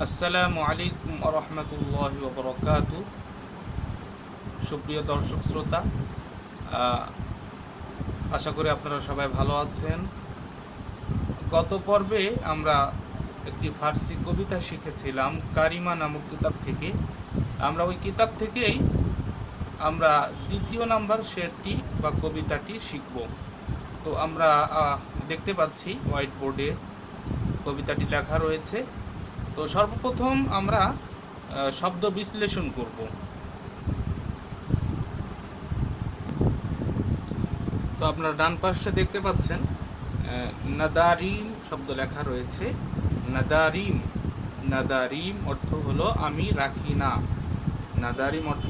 আসসালামু আলাইকুম ওয়া রাহমাতুল্লাহি ওয়া বারাকাতুহু। সুপ্রিয় দর্শক শ্রোতা, আশা করি আপনারা সবাই ভালো আছেন। গত পর্বে আমরা একটি ফার্সি কবিতা শিখেছিলাম কারিমা নামক কিতাব থেকে। আমরা ওই কিতাব থেকেই আমরা দ্বিতীয় নাম্বার শেরটি বা কবিতাটি শিখব। তো আমরা দেখতে পাচ্ছি হোয়াইট বোর্ডে কবিতাটি লেখা রয়েছে। তো সর্বপ্রথম আমরা শব্দ বিশ্লেষণ করব। তো আপনারা ডান পাশে দেখতে পাচ্ছেন নাদারিম শব্দ লেখা রয়েছে। নাদারিম, নাদারিম অর্থ হলো আমি রাখি না। নাদারিম অর্থ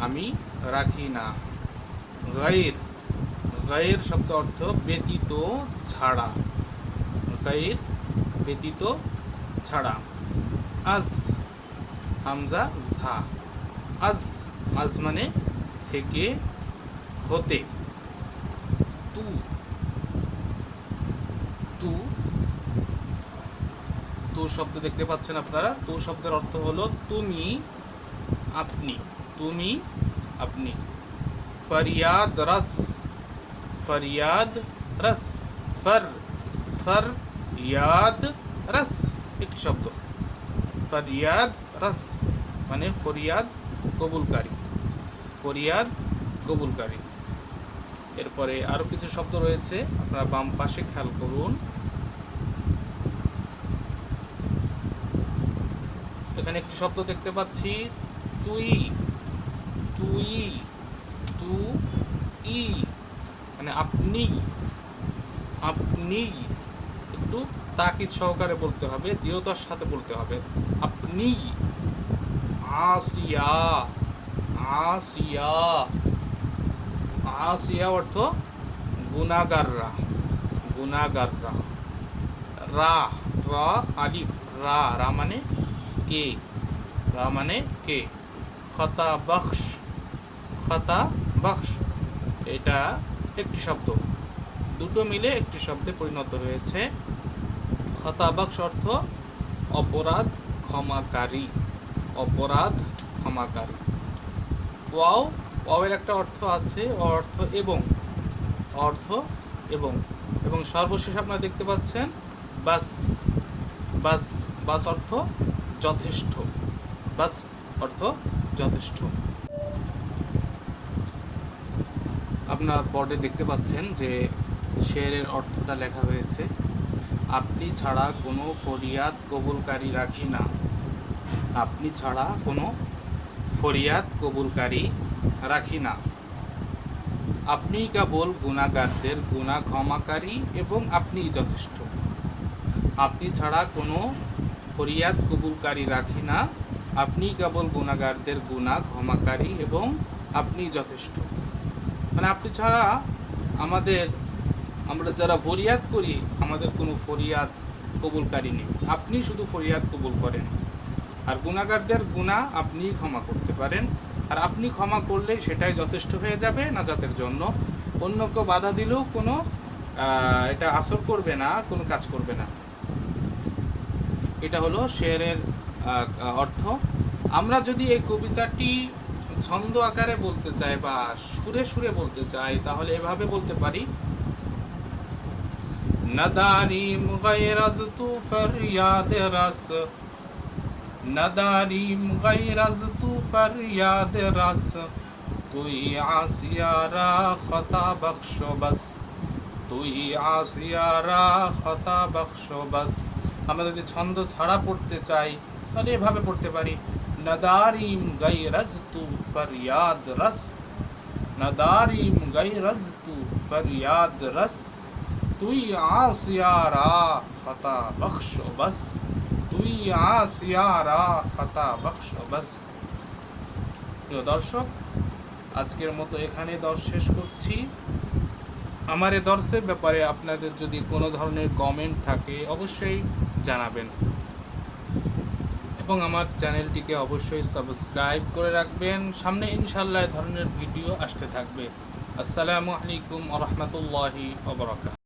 আমি রাখি না। গায়র, গায়র শব্দ অর্থ ব্যতীত, ছাড়া। গায়র ব্যতীত, ছাড়া। আজ, হামজা ঝা। আজ, আজ মানে থেকে, হতে। তু, তু, তু শব্দ দেখতে পাচ্ছেন আপনারা। তু শব্দের অর্থ হলো তুমি, আপনি। তুমি, আপনি। ফরিয়াদ রস, ফরিয়াদ রস। ফর, ফর ইয়াদ রস একটি শব্দ। ফরিয়াদ রস মানে ফরিয়াদ কবুলকারী, ফরিয়াদ কবুলকারী। এরপরে আরো কিছু শব্দ রয়েছে, আপনারা বাম পাশে খেয়াল করুন। এখানে একটি শব্দ দেখতে পাচ্ছি তুই, তুই, তু ই মানে আপনি, আপনি। একটু তাকিদ সহকারে বলতে হবে, দৃঢ়তার সাথে বলতে হবে। আপনি। আসিয়া, আসিয়া, আসিয়া অর্থ গুনাহগাররা, গুনাহগাররা। রা, রা আলিফ, রা, রা মানে কে, রা মানে কে। খতা বখশ, খতা বখশ এটা একটি শব্দ, দুটো মিলে একটি শব্দে পরিণত হয়েছে। খতা বখশ অর্থ অপরাধ ক্ষমাকারী, অপরাধ ক্ষমাকারী। ওয়াও, ওয়াওয়ের একটা অর্থ আছে, অর্থ এবং, অর্থ এবং। এবং সর্বশেষ আপনারা দেখতে পাচ্ছেন বাস, বাস, বাস অর্থ যথেষ্ট, বাস অর্থ যথেষ্ট। আপনারা বোর্ডে দেখতে পাচ্ছেন যে শেরের অর্থটা লেখা হয়েছে। আপনি ছাড়া কোনো ফরিয়াদ কবুলকারী রাখি না। আপনি ছাড়া কোনো ফরিয়াদ কবুলকারী রাখি না। আপনি কেবল গুনাহগারদের গুনাহ ক্ষমাকারী এবং আপনিই যথেষ্ট। আপনি ছাড়া কোনো ফরিয়াদ কবুলকারী রাখি না। আপনি কেবল গুনাহগারদের গুনাহ ক্ষমাকারী এবং আপনিই যথেষ্ট। মানে আপনি ছাড়া আমাদের, আমরা যারা ফরিয়াদ করি আমাদের কোনো ফরিয়াদ কবুলকারী নেই। আপনি শুধু ফরিয়াদ কবুল করেন, আর গুনাহগারদের গুনাহ আপনিই ক্ষমা করতে পারেন। আর আপনি ক্ষমা করলে সেটাই যথেষ্ট হয়ে যাবে নাজাতের জন্য। অন্য কেউ বাধা দিলেও কোনো এটা আসর করবে না, কোনো কাজ করবে না। এটা হলো শেরের অর্থ। আমরা যদি এই কবিতাটি ছন্দ আকারে বলতে চাই বা সুরে সুরে বলতে চাই তাহলে এভাবে বলতে পারি। নদারিম গায়রাজ তু ফরিয়াদ রস, নদারিম গায়রাজ তু ফরিয়াদ রস, তুই আসিয়ারা খতা বখশ বস, তুই আসিয়ারা খতা বখশ বস। আমরা যদি ছন্দ ছাড়া পড়তে চাই তাহলে এভাবে পড়তে পারি। নদারিম গায়রাজ তু ফরিয়াদ রস, নদারিম গায়রাজ তু ফরিয়াদ রস, তুই আসিয়ারা খতা বখশ বস, তুই আসিয়ারা খতা বখশ বস। প্রিয় দর্শক, আজকের মতো এখানে দর্শ শেষ করছি। আমার এই দর্শের ব্যাপারে আপনাদের যদি কোনো ধরনের কমেন্ট থাকে অবশ্যই জানাবেন এবং আমার চ্যানেলটিকে অবশ্যই সাবস্ক্রাইব করে রাখবেন। সামনে ইনশাআল্লাহ এই ধরনের ভিডিও আসতে থাকবে। আসসালামু আলাইকুম ওয়া রাহমাতুল্লাহি ওয়া বারাকাতুহু।